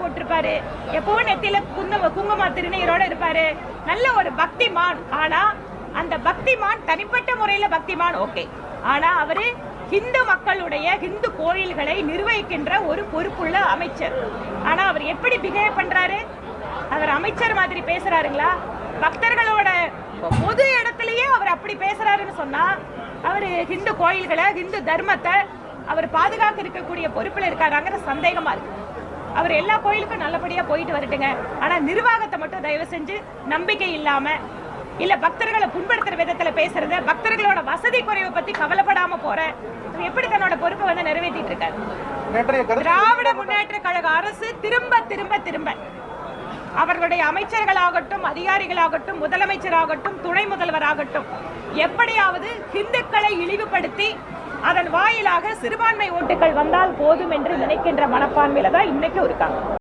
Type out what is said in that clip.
போட்டிருப்பாரு, எப்பவும் நெத்தியில குங்கும திருநீரோட இருப்பாரு. நல்ல ஒரு பக்திமான். ஆனா அந்த பக்திமான் தனிப்பட்ட முறையில பக்திமான் ஓகே. ஆனா அவரு இந்து மக்களுடைய இந்து கோயில்களை நிர்வகிக்கின்ற ஒரு பொறுப்புள்ள அமைச்சர். ஆனா அவர் எப்படி பிஹேவ் பண்றாரு? அவர் அமைச்சர் மாதிரி பேசுறாருங்களா? பக்தர்களோட பொது இடத்துலயே அவர் அப்படி பேசுறாருன்னு சொன்னா அவரு இந்து கோயில்களை இந்து தர்மத்தை அவர் பாதுகாக்க இருக்கக்கூடிய பொறுப்புல இருக்காராங்கிற சந்தேகமா இருக்கு. அவர் எல்லா கோயிலுக்கும் நல்லபடியா போயிட்டு வரட்டுங்க. ஆனா நிர்வாகத்தை மட்டும் தயவு செஞ்சு நம்பிக்கை இல்லாம இல்ல பக்தர்களை புண்படுத்துற விதத்துல பேசுறத, பக்தர்களோட வசதி குறைவை பத்தி கவலைப்படாம போற எப்படி தன்னோட பொறுப்பை வந்து நிறைவேற்றிட்டு இருக்காரு. திராவிட முன்னேற்ற கழக அரசு திரும்ப திரும்ப திரும்ப அவர்களுடைய அமைச்சர்களாகட்டும், அதிகாரிகளாகட்டும், முதலமைச்சராகட்டும், துணை முதல்வராகட்டும் எப்படியாவது இந்துக்களை இழிவுபடுத்தி அதன் வாயிலாக சிறுபான்மை ஓட்டுகள் வந்தால் போதும் என்று நினைக்கின்ற மனப்பான்மையில தான் இன்னைக்கு இருக்காங்க.